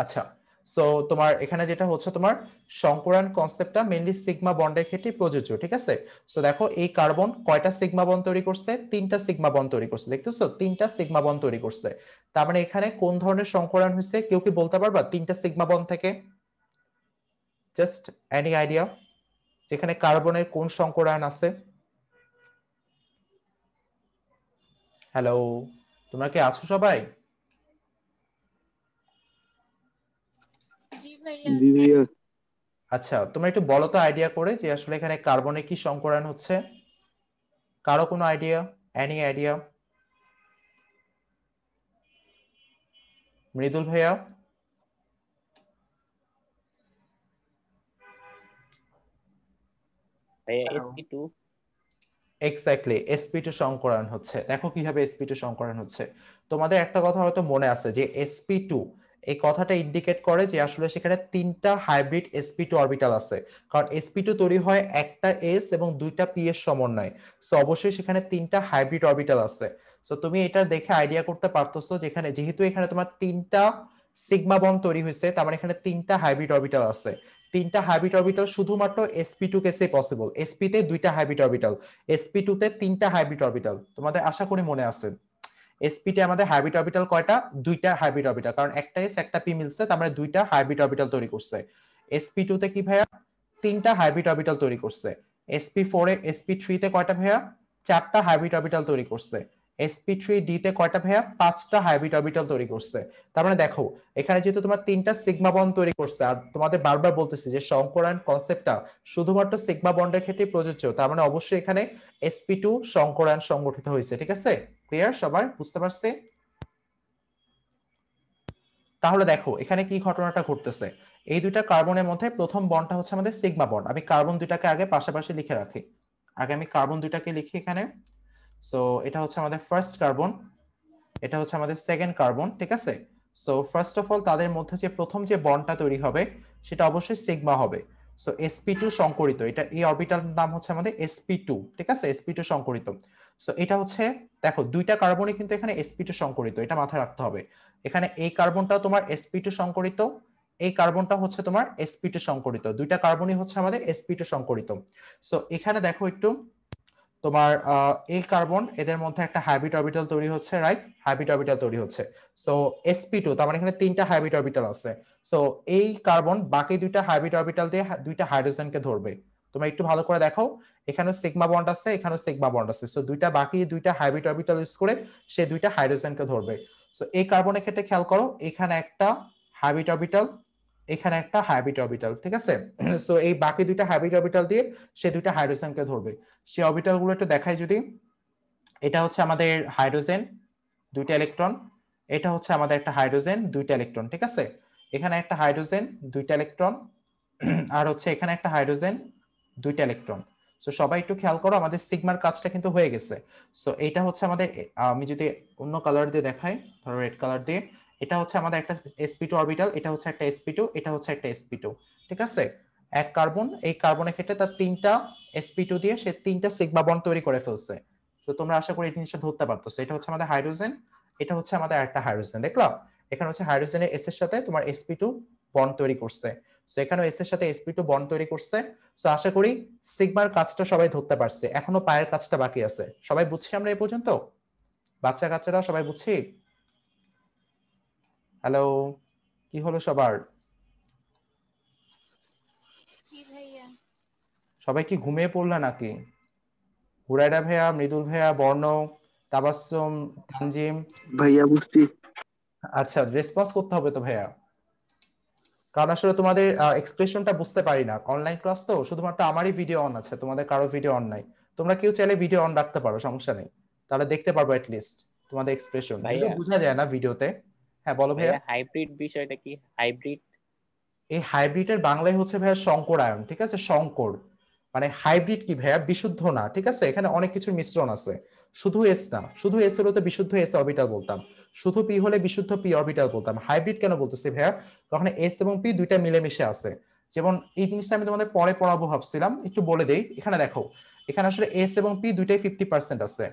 আচ্ছা, সো তোমার এখানে যেটা হচ্ছে তোমার সংকরায়ন কনসেপ্টটা মেইনলি সিগমা বন্ডের ক্ষেত্রে প্রযোজ্য, ঠিক আছে। সো দেখো এই কার্বন কয়টা সিগমা বন্ড তৈরি করছে, তিনটা সিগমা বন্ড তৈরি করছে, দেখতেছো তিনটা সিগমা বন্ড তৈরি করছে। তার মানে এখানে কোন ধরনের সংকরায়ন হয়েছে কেউ কি বলতে পারবা তিনটা সিগমা বন্ড থেকে? জাস্ট এনি আইডিয়া যেখানে কার্বনের কোন সংকরায়ন আছে? হ্যালো, তোমরা কি আছো সবাই? জি ভাইয়া। জি ভাইয়া। আচ্ছা তোমরা একটু বলো তো আইডিয়া করে যে আসলে এখানে কার্বনে কি সংকরায়ন হচ্ছে, কারো কোনো আইডিয়া, এনি আইডিয়া? মৃদুল ভাইয়া? sp2। এক্স্যাক্টলি sp2 সংকরায়ন হচ্ছে। দেখো কিভাবে sp2 সংকরায়ন হচ্ছে। তোমাদের একটা কথা হয়তো মনে আছে যে sp2 এই কথাটা ইন্ডিকেট করে যে আসলে সেখানে তিনটা হাইব্রিড sp2 অরবিটাল আছে, কারণ sp2 তৈরি হয় একটা s এবং দুইটা p এর সমন্বয়ে। সো অবশ্যই সেখানে তিনটা হাইব্রিড অরবিটাল আছে। সো তুমি এটা দেখে আইডিয়া করতে পারতেছো যেখানে যেহেতু এখানে তোমার তিনটা সিগমা বন্ড তৈরি হয়েছে, তার মানে এখানে তিনটা হাইব্রিড অরবিটাল আছে। তিনটা হাইব্রিড অরবিটাল শুধুমাত্র sp2 কেসে পসিবল, sp তে দুইটা হাইব্রিড অরবিটাল, sp2 তে তিনটা হাইব্রিড অরবিটাল। তোমাদের আশা করি মনে আছে sp তে আমাদের হাইব্রিড অরবিটাল কয়টা, দুইটা হাইব্রিড অরবিটাল, কারণ একটা s একটা p মিলছে, তার মানে দুইটা হাইব্রিড অরবিটাল তৈরি করছে। sp2 তে কি ভাইয়া তিনটা হাইব্রিড অরবিটাল তৈরি করছে। sp4 এ sp3 তে কয়টা ভাইয়া চারটা হাইব্রিড অরবিটাল তৈরি করছে। sp3d তে কয়টা ভাইয়া পাঁচটা হাইব্রিড অরবিটাল তৈরি করছে। তার মানে দেখো এখানে যেহেতু তোমার তিনটা সিগমা বন্ড তৈরি করছে, আর তোমাদের বারবার বলতেছি যে সংকরায়ন কনসেপ্টটা শুধুমাত্র সিগমা বন্ডের ক্ষেত্রে প্রযোজ্য, তার মানে অবশ্যই এখানে sp2 সংকরায়ন সংগঠিত হয়েছে, ঠিক আছে। ক্লিয়ার সবাই, বুঝতে পারছি? তাহলে দেখো এখানে কি ঘটনাটা ঘটতেছে। এই দুইটা কার্বনের মধ্যে প্রথম বন্ডটা হচ্ছে আমাদের সিগমা বন্ড, আমি কার্বন দুইটাকে আগে পাশাপাশি লিখে রাখি, আগে আমি কার্বন দুইটাকে লিখি এখানে। সো এটা হচ্ছে আমাদের ফার্স্ট কার্বন, এটা হচ্ছে আমাদের সেকেন্ড কার্বন, ঠিক আছে। সো ফার্স্ট অফ অল তাদের মধ্যে যে প্রথম যে বন্ডটা তৈরি হবে সেটা অবশ্যই সিগমা হবে। সো sp2 সংকরিত, এটা এই অরবিটাল নাম হচ্ছে আমাদের sp2, ঠিক আছে, sp2 সংকরিত। সো এটা হচ্ছে দেখো দুইটা কার্বনই কিন্তু এখানে sp2 সংকরিত, এটা মাথায় রাখতে হবে। এখানে এই কার্বনটা তোমার sp2 সংকরিত, এই কার্বনটা হচ্ছে তোমার sp2 সংকরিত, দুইটা কার্বনই হচ্ছে আমাদের sp2 সংকরিত। সো এখানে দেখো একটু তোমার এই কার্বন এদের মধ্যে একটা হাইব্রিড অরবিটাল তৈরি হচ্ছে, রাইট, হাইব্রিড অরবিটাল তৈরি হচ্ছে। সো sp2 তার মানে এখানে তিনটা হাইব্রিড অরবিটাল আছে। সো এই কার্বন বাকি দুইটা হাইব্রিড অরবিটাল দিয়ে দুইটা হাইড্রোজেনকে ধরবে। তোমরা একটু ভালো করে দেখো এখানেও সিগমা বন্ড আছে, এখানেও সিগমা বন্ড আছে। সো দুইটা বাকি দুইটা হাইব্রিড অরবিটাল ইউজ করে সে দুইটা হাইড্রোজেনকে ধরবে। সো এই কার্বনের ক্ষেত্রে খেয়াল করো এখানে একটা হাইব্রিড অরবিটাল, এখানে একটা হাইব্রিড অরবিটাল, ঠিক আছে। সো এই বাকি দুইটা হাইব্রিড অরবিটাল দিয়ে সে দুইটা হাইড্রোজেনকে ধরবে। সেই অরবিটাল গুলো একটু দেখাই যদি, এটা হচ্ছে আমাদের হাইড্রোজেন দুইটা ইলেকট্রন, এটা হচ্ছে আমাদের একটা হাইড্রোজেন দুইটা ইলেকট্রন, ঠিক আছে। এখানে একটা হাইড্রোজেন দুইটা ইলেকট্রন, আর হচ্ছে এখানে একটা হাইড্রোজেন দুইটা ইলেকট্রন। সো সবাই একটু খেয়াল করো, আমাদের সিগমার কাজটা কিন্তু হয়ে গেছে। সো এটা হচ্ছে আমাদের, আমি যদি অন্য কালার দিয়ে দেখাই, ধরো রেড কালার দিয়ে, এটা হচ্ছে আমাদের একটা sp2 অরবিটাল, এটা হচ্ছে একটা sp2, এটা হচ্ছে একটা sp2, ঠিক আছে। এক কার্বন, এই কার্বনের ক্ষেত্রে তার তিনটা sp2 দিয়ে সে তিনটা সিগমা বন্ড তৈরি করে ফেলছে। তো তোমরা আশা করি এই জিনিসটা ধরতে পারতেছো। এটা হচ্ছে আমাদের হাইড্রোজেন, এটা হচ্ছে আমাদের একটা হাইড্রোজেন, দেখলাম এখানে হচ্ছে হাইড্রোজেনের এস এর সাথে তোমার sp2 বন্ড তৈরি করছে। সো এখানেও এস এর সাথে sp2 বন্ড তৈরি করছে। সো আশা করি সিগমার কাজটা সবাই ধরতে পারছে, এখনো পায়ের কাজটা বাকি আছে। সবাই বুঝছি আমরা এই পর্যন্ত? বাচ্চা কাচ্চারা সবাই বুঝছি? হ্যালো, কি হলো সবার? জি ভাইয়া। সবাই কি ঘুমিয়ে পড়লা নাকি? হুরায়রা ভাইয়া, মৃদুল ভাইয়া, বর্ণ, তাবাসসুম, তানজিম। ভাইয়া বুঝছি। আচ্ছা, রেসপন্স করতে হবে তো ভাইয়া, কারণ আসলে তোমাদের এক্সপ্রেশনটা বুঝতে পারি না। অনলাইন ক্লাস তো, শুধুমাত্র আমারই ভিডিও অন আছে, তোমাদের কারো ভিডিও অন নাই। তোমরা কেউ চাইলে ভিডিও অন রাখতে পারো, সমস্যা নেই, তাহলে দেখতে পারবো লিস্ট তোমাদের এক্সপ্রেশন, যদিও ভাইয়া বোঝা যায় না ভিডিওতে। হ্যাঁ বলো ভাইয়া। ভাইয়া হাইব্রিড বিষয়টা কি? হাইব্রিড এই হাইব্রিডের বাংলায় হচ্ছে ভাইয়া সংকরায়ন, ঠিক আছে, সংকর। মানে হাইব্রিড কি ভাইয়া? বিশুদ্ধ না, ঠিক আছে, এখানে অনেক কিছুর মিশ্রণ আছে। শুধু এস না, শুধু এস হলে তো বিশুদ্ধ এস অরবিটাল বলতাম, শুধু পি হলে বিশুদ্ধ পি অরবিটাল বলতাম। হাইব্রিড কেন বলতেছি ভাইয়া? তখন এস এবং পি দুইটা মিলেমিশে আছে। যেমন এই জিনিসটা আমি তোমাদের পরে পড়াবো ভাবছিলাম, একটু বলে দেই। এখানে দেখো, এখানে আসলে এস এবং পি দুইটাই 50% আছে,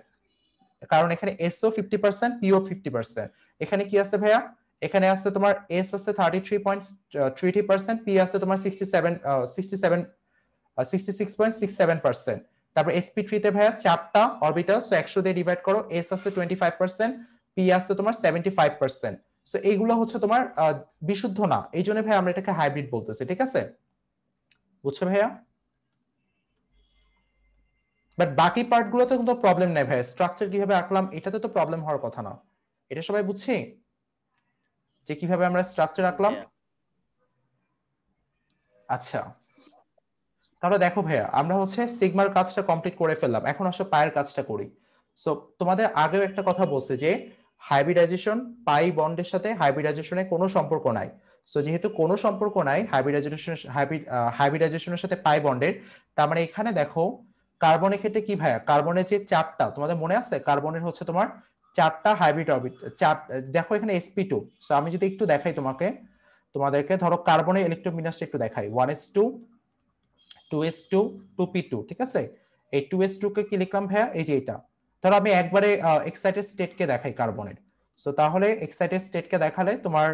কারণ এখানে এস ও 50%, পি ও 50%। এখানে কি আছে ভাইয়া? এখানে আছে তোমার এস আছে 33.30%, পি আছে তোমার 66.67%। তারপর sp3 তে ভাইয়া চারটা অরবিটাল, সো 100 দিয়ে ডিভাইড করো, এস আছে 25%, পি আছে তোমার 75%। সো এইগুলো হচ্ছে তোমার বিশুদ্ধ না, এই জন্য ভাই আমরা এটাকে হাইব্রিড বলতেছি, ঠিক আছে, বুঝছো ভাইয়া? বাট বাকি পার্ট গুলোতে কিন্তু প্রবলেম নাই ভাই, স্ট্রাকচার কিভাবে আঁকলাম এটাতে তো প্রবলেম হওয়ার কথা না। এটা সবাই বুঝছি যে কিভাবে আমরা স্ট্রাকচার আঁকলাম। আচ্ছা, তাহলে দেখো ভাইয়া, আমরা হচ্ছে সিগমার কাজটা কমপ্লিট করে ফেললাম, এখন আসলে পায়ের কাজটা করি। সো তোমাদের আগেও একটা কথা বলছে যে হাইব্রিডাইজেশন, পাই বন্ডের সাথে হাইব্রিডাইজেশনের কোনো সম্পর্ক নাই। সো যেহেতু কোনো সম্পর্ক নাই হাইব্রিডাইজেশনের সাথে পাই বন্ডের, তার মানে এখানে দেখো কার্বনের ক্ষেত্রে কি ভাইয়া, কার্বনের যে চারটা, তোমাদের মনে আছে কার্বনের হচ্ছে তোমার চারটা হাইব্রিড অরবিট, দেখো এখানে sp2। সো আমি যদি একটু দেখাই তোমাদেরকে, ধরো কার্বনের ইলেকট্রোবিন্যাসটা একটু দেখাই, 1s2, 2s2, 2p2, ঠিক আছে। এই 2s2 কে কি লিখলাম ভাইয়া? এই যে এটা, ধরো আমি একবারে এক্সাইটেড স্টেটকে দেখাই কার্বনের। সো তাহলে এক্সাইটেড স্টেটকে দেখালে তোমার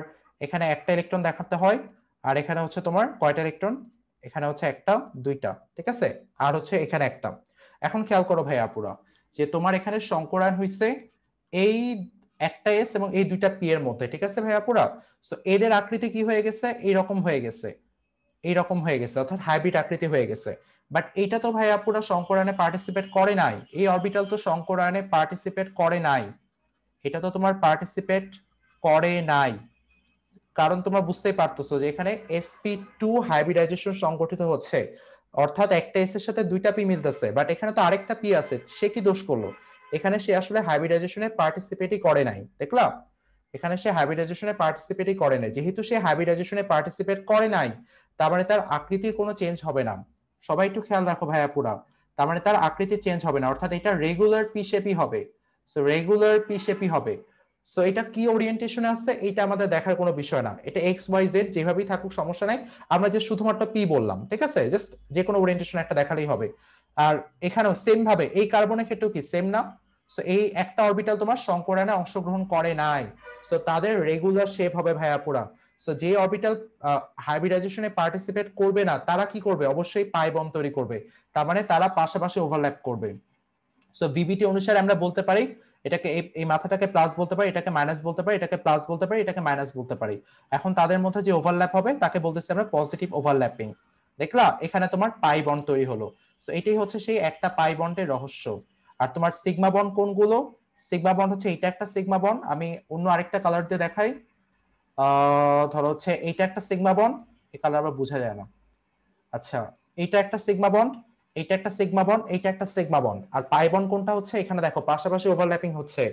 এখানে একটা ইলেকট্রন দেখাতে হয়, আর এখানে হচ্ছে তোমার কয়টা ইলেকট্রন? এখানে হচ্ছে একটা, দুইটা, ঠিক আছে, আর হচ্ছে এখানে একটা। এখন খেয়াল করো ভাইয়া আপুরা, যে তোমার এখানে সংকরায়ন হইছে এই একটা এস এবং এই দুইটা পি এর মধ্যে, ঠিক আছে ভাইয়া আপুরা। সো এদের আকৃতি কি হয়ে গেছে? এইরকম হয়ে গেছে, এইরকম হয়ে গেছে, অর্থাৎ হাইব্রিড আকৃতি হয়ে গেছে। বাট এটা তো ভাইয়া পুরো সংকরায়নে পার্টিসিপেট করে নাই, এই অরবিটাল তো সংকরায়নে পার্টিসিপেট করে নাই, এটা তো তোমার পার্টিসিপেট করে নাই। কারণ তোমরা বুঝতেই পারতেছো যে এখানে sp2 হাইব্রিডাইজেশন সংগঠিত হচ্ছে, অর্থাৎ একটা এস এর সাথে দুইটা পি মিলতেছে, বাট এখানে তো আরেকটা পি আছে, সে কি দোষ করলো? এখানে সে আসলে হাইব্রিডাইজেশনে পার্টিসিপেটই করে নাই, দেখলাম এখানে সে হাইব্রিডাইজেশনে পার্টিসিপেটই করে নাই। যেহেতু সে হাইব্রিডাইজেশনে পার্টিসিপেট করে নাই, তার মানে তার আকৃতির কোনো চেঞ্জ হবে না। সবাই একটু খেয়াল রাখো ভাইয়া পুরা, তার মানে তার আকৃতি চেঞ্জ হবে না, অর্থাৎ এটা রেগুলার পি শেপই হবে। সো রেগুলার পি শেপই হবে। সো এটা কি ওরিয়েন্টেশনে আছে এটা আমাদের দেখার কোনো বিষয় না, এটা এক্স ওয়াই জেড যেভাবেই থাকুক সমস্যা নাই, আমরা যে শুধুমাত্র পি বললাম, ঠিক আছে, জাস্ট যে কোনো ওরিয়েন্টেশন একটা দেখালেই হবে। আর এখানেও সেম ভাবে এই কার্বনের ক্ষেত্রেও কি সেম না? সো এই একটা অরবিটাল তোমার সংকরায়নে অংশগ্রহণ করে নাই, সো তাদের রেগুলার শেপ হবে ভাইয়া পুরা। সো যে অরবিটাল হাইব্রিডাইজেশনে পার্টিসিপেট করবে না তারা কি করবে? অবশ্যই পাই বন্ড তৈরি করবে, তার মানে তারা পাশাপাশি ওভারল্যাপ করবে। সো ভিবিটি অনুসারে আমরা বলতে পারি এটাকে, এই মাথাটাকে প্লাস বলতে পারি, এটাকে মাইনাস বলতে পারি, এটাকে প্লাস বলতে পারি, এটাকে মাইনাস বলতে পারি। এখন তাদের মধ্যে যে ওভারল্যাপ হবে তাকে বলতেছি আমরা পজিটিভ ওভারল্যাপিং। দেখলা এখানে তোমার পাই বন্ড তৈরি হলো। সো এটাই হচ্ছে সেই একটা পাই বন্ডের রহস্য। আর তোমার সিগমা বন্ড কোনগুলো? সিগমা বন্ড হচ্ছে এটা একটা সিগমা বন্ড, আমি অন্য আরেকটা কালার দিয়ে দেখাই। ধরো হচ্ছে এইটা একটা সিগমা বন্ড, এই কালার আবার বোঝা যায় না। আচ্ছা, এইটা একটা সিগমা বন্ড, এইটা একটা সিগমা বন্ড, এইটা একটা সিগমা বন্ড। আর পাই বন্ড কোনটা হচ্ছে? এখানে দেখো পাশাপাশি ওভারল্যাপিং হচ্ছে,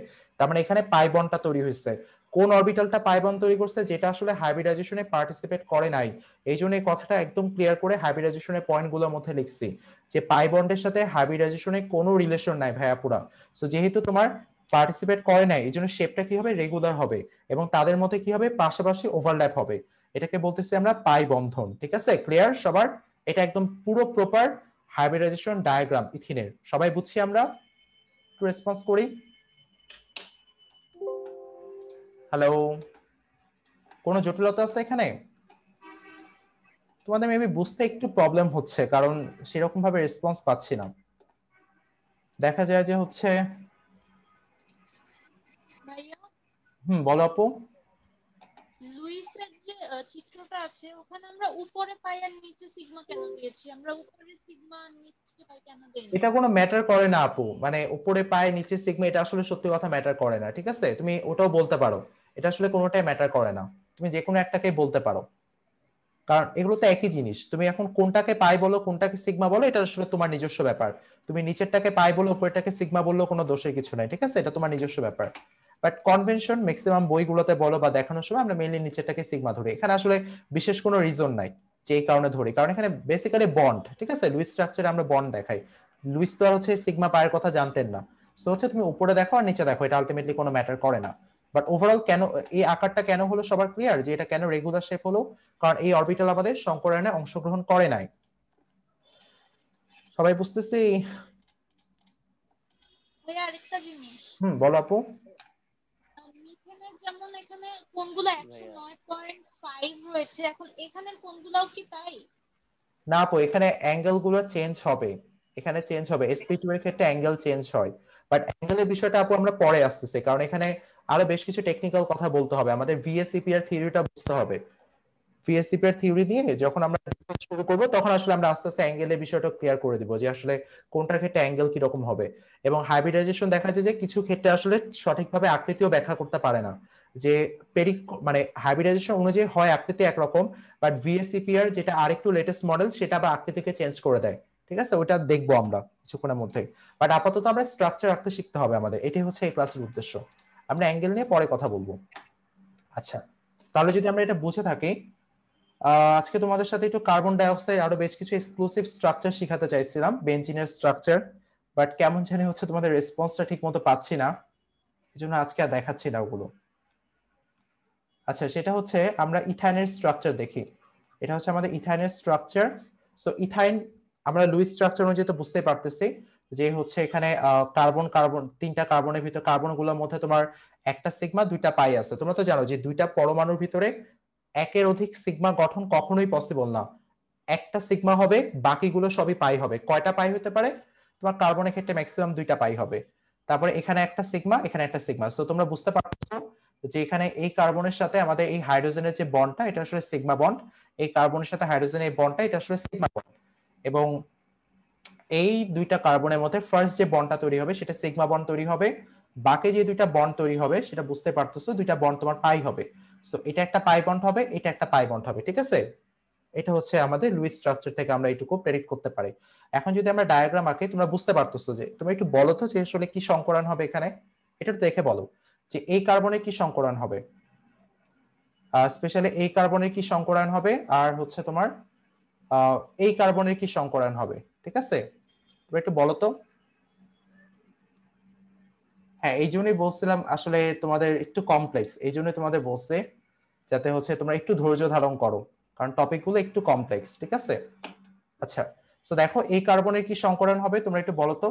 তার মানে এখানে পাই বন্ডটা তৈরি হয়েছে। কোন অরবিটালটা পাই বন্ড তৈরি করছে, যেটা আসলে হাইব্রিডাইজেশনে পার্টিসিপেট করে নাই। এই জন্য এই কথাটা একদম ক্লিয়ার করে হাইব্রিডাইজেশনের পয়েন্টগুলোর মধ্যে লিখছি যে পাই বন্ডের সাথে হাইব্রিডাইজেশনে কোনো রিলেশন নাই ভাইয়া পুরা। সো যেহেতু তোমার পার্টিসিপেট করে নাই, এই জন্য শেপটা কি হবে, রেগুলার হবে, এবং তাদের মধ্যে কি হবে, পাশাপাশি ওভারল্যাপ হবে। এটাকে বলতেছি আমরা পাই বন্ধন। ঠিক আছে, ক্লিয়ার সবার? এটা একদম পুরো প্রপার হাইব্রিডাইজেশন ডায়াগ্রাম ইথিনের। সবাই বুঝছি আমরা? একটু রেসপন্স করি। হ্যালো, কোনো জটিলতা আছে এখানে? তোমাদের মেবি বুঝতে একটু প্রবলেম হচ্ছে, কারণ সেরকম ভাবে রেসপন্স পাচ্ছি না। দেখা যায় যে হচ্ছে ভাইয়া বলো আপু। লুইসের যে চিত্রটা আছে ওখানে আমরা উপরে পাই আর নিচে সিগমা কেন দিয়েছি? আমরা উপরে সিগমা নিচে পাই কেন দেইনি? এটা কোনো ম্যাটার করে না আপু, মানে উপরে পায় নিচে সিগমা, এটা আসলে সত্যি কথা ম্যাটার করে না। ঠিক আছে, তুমি ওটাও বলতে পারো, এটা আসলে কোনোটাই ম্যাটার করে না, তুমি যে কোনো একটাকে বলতে পারো, কারণ এগুলো তো একই জিনিস। তুমি এখন কোনটাকে পাই বলো কোনটাকে সিগমা বলো, এটা আসলে তোমার নিজস্ব ব্যাপার। তুমি নিচেরটাকে পাই বলো উপরেরটাকে সিগমা বললেও কোনো দোষের কিছু নাই। ঠিক আছে, এটা তোমার নিজস্ব ব্যাপার। বাট কনভেনশন ম্যাক্সিমাম বইগুলোতে বলো বা দেখানোর সময় আমরা মেইনলি নিচেরটাকে সিগমা ধরি। এখানে আসলে বিশেষ কোনো রিজন নাই যে এই কারণে ধরি, কারণ এখানে বেসিক্যালি বন্ড। ঠিক আছে, লুইস স্ট্রাকচারে আমরা বন্ড দেখাই। লুইস তো আর হচ্ছে সিগমা পায়ের কথা জানতেন না। সো হচ্ছে তুমি উপরে দেখো আর নিচে দেখো, এটা আলটিমেটলি কোনো ম্যাটার করে না। বাট ওভারঅল কেন এই আকারটা কেন হলো সবার ক্লিয়ার যে এটা কেন রেগুলার শেপ হলো? কারণ এই অরবিটাল আমাদের সংকরণে অংশগ্রহণ করে নাই। সবাই বুঝতেছি? ভাইয়া আরেকটা জিনিস, বলো আপু। মিথেনের যেমন এখানে কোনগুলো জি ভাইয়া। 109.5 হয়েছে, এখন এখানের কোনগুলাও কি তাই? না আপু, এখানে অ্যাঙ্গেল গুলো চেঞ্জ হবে, এখানে চেঞ্জ হবে, sp2 এর ক্ষেত্রে অ্যাঙ্গেল চেঞ্জ হয়। বাট অ্যাঙ্গেলের বিষয়টা আপু আমরা পরে আসতেছি, কারণ এখানে আরো বেশ কিছু টেকনিক্যাল কথা বলতে হবে, আমাদের ভিএসইপি এর থিওরিটা বুঝতে হবে। ভিএসইপি এর থিওরি নিয়ে যখন আমরা discuss শুরু করব, তখন আসলে আমরা আস্তে আস্তে অ্যাঙ্গেলের বিষয়টা ক্লিয়ার করে দিব যে আসলে কোনটার ক্ষেত্রে অ্যাঙ্গেল কি রকম হবে। এবং হাইব্রিডাইজেশন দেখা যায় যে কিছু ক্ষেত্রে আসলে সঠিকভাবে আকৃতিও ব্যাখ্যা করতে পারে না, যে পেরিক মানে হাইব্রিডাইজেশন অনুযায়ী হয় আকৃতি একরকম, বাট ভিএসইপিআর যেটা আরেকটু লেটেস্ট মডেল সেটা আবার আকৃতিকে চেঞ্জ করে দেয়। ঠিক আছে, ওটা দেখবো আমরা কিছুক্ষণের মধ্যে। বাট আপাতত আমরা স্ট্রাকচার রাখতে শিখতে হবে আমাদের, এটাই হচ্ছে এই ক্লাসের উদ্দেশ্য। আমরা অ্যাঙ্গেল নিয়ে পরে কথা বলবো। আচ্ছা, তাহলে যদি আমরা এটা বুঝে থাকি, আজকে তোমাদের সাথে একটু কার্বন ডাই অক্সাইড আরো বেশ কিছু এক্সক্লুসিভ স্ট্রাকচার শিখাতে চাইছিলাম, বেঞ্জিনের স্ট্রাকচার। বাট কেমন জানি হচ্ছে তোমাদের রেসপন্সটা ঠিক মতো পাচ্ছি না, এই জন্য আজকে আর দেখাচ্ছি না ওগুলো। আচ্ছা, সেটা হচ্ছে আমরা ইথাইনের স্ট্রাকচার দেখি। এটা হচ্ছে আমাদের ইথাইনের স্ট্রাকচার। সো ইথাইন আমরা লুইস স্ট্রাকচার অনুযায়ী তো বুঝতেই পারতেছি যে হচ্ছে এখানে কার্বন কার্বন তিনটা কার্বনের ভিতর, কার্বনগুলোর মধ্যে তোমার একটা সিগমা দুইটা পাই আছে। তোমরা তো জানো যে দুইটা পরমাণুর ভিতরে একের অধিক সিগমা গঠন কখনোই পসিবল না। একটা সিগমা হবে, বাকিগুলো সবই পাই হবে। কয়টা পাই হতে পারে? তোমার কার্বনের ক্ষেত্রে ম্যাক্সিমাম দুইটা পাই হবে। তারপরে এখানে একটা সিগমা, এখানে একটা সিগমা। সো তোমরা বুঝতে পারছো যে এখানে এই কার্বনের সাথে আমাদের এই হাইড্রোজেনের যে বন্ডটা, এটা আসলে সিগমা বন্ড। এই কার্বনের সাথে হাইড্রোজেনের এই বন্ডটা, এটা আসলে সিগমা বন্ড। এবং এই দুইটা কার্বনের মধ্যে ফার্স্ট যে বন্ডটা তৈরি হবে সেটা সিগমা বন্ড তৈরি হবে। বাকি যে দুইটা বন্ড তৈরি হবে সেটা বুঝতে পারতেছো, দুইটা বন্ড তোমার পাই হবে। সো এটা একটা পাই বন্ড হবে, এটা একটা পাই বন্ড হবে। ঠিক আছে, এটা হচ্ছে আমাদের লুইস স্ট্রাকচার থেকে আমরা এইটুকু প্রেডিক্ট করতে পারি। এখন যদি আমরা ডায়াগ্রাম আঁকি, তোমরা বুঝতে পারতেছো যে, তোমরা একটু বলো তো যে আসলে কি সংকরণ হবে এখানে, এটা একটু দেখে বলো যে এই কার্বনের কি সংকরণ হবে, স্পেশালি এই কার্বনের কি সংকরণ হবে, আর হচ্ছে তোমার এই কার্বনের কি সংকরণ হবে। ঠিক আছে, তোমরা একটু বলো তো। হ্যাঁ, এই জন্যই বলছিলাম আসলে তোমাদের একটু কমপ্লেক্স, এই জন্যই তোমাদের বলছে যাতে হচ্ছে তোমরা একটু ধৈর্য ধারণ করো, কারণ টপিক গুলো একটু কমপ্লেক্স। ঠিক আছে, আচ্ছা। তো দেখো এই কার্বনের কি সংকরণ হবে, তোমরা একটু বলো তো।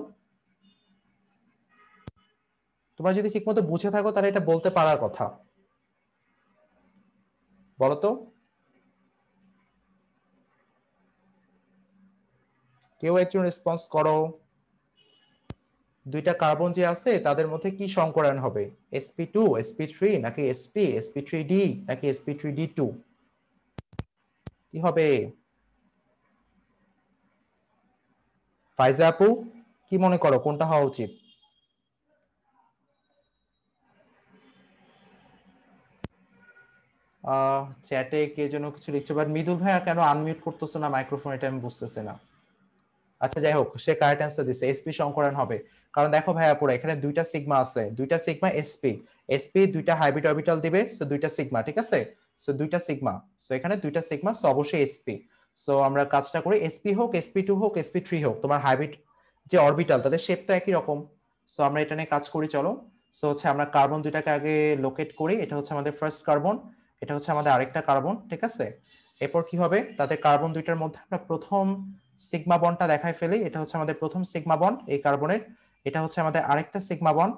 তোমরা যদি ঠিকমতো বুঝে থাকো তাহলে এটা বলতে পারার কথা, বলো তো। কেউ একজন রেসপন্স করো। দুইটা কার্বন যে আছে তাদের মধ্যে কি সংকরণ হবে, sp2 sp3 নাকি sp3d নাকি sp3d2, কি হবে? ফাইজা আপু, কি মনে করো কোনটা হওয়া উচিত? চ্যাটে কে যেন কিছু লিখছে, বাট মৃদুল ভাইয়া কেন আনমিউট করতেছো না মাইক্রোফোন, এটা আমি বুঝতেছি না। আচ্ছা যাই হোক, সে কারেক্ট অ্যান্সার দিছে, এসপি সংকরণ হবে। কারণ দেখো ভাইয়া পুরো এখানে দুইটা সিগমা আছে, দুইটা সিগমা এসপি, এসপি দুইটা হাইব্রিড অরবিটাল দিবে, সো দুইটা সিগমা, ঠিক আছে? সো দুইটা সিগমা, সো এখানে দুইটা সিগমা, সো অবশ্যই এসপি। সো আমরা কাজটা করি, এসপি হোক, এসপি2 হোক, এসপি3 হোক, তোমার হাইব্রিড যে অরবিটাল তাদের শেপ তো একই রকম। সো আমরা এটা নিয়ে কাজ করি, চলো। সো হচ্ছে আমরা কার্বন দুইটাকে আগে লোকেট করি, এটা হচ্ছে আমাদের ফার্স্ট কার্বন, এটা হচ্ছে আমাদের আরেকটা কার্বন, ঠিক আছে? এরপর কি হবে, তাদের কার্বন দুইটার মধ্যে আমরা প্রথম সিগমা বন্ডটা দেখাই ফেলি, এটা হচ্ছে আমাদের প্রথম সিগমা বন্ড এই কার্বনের, এটা হচ্ছে আমাদের আরেকটা সিগমা বন্ড,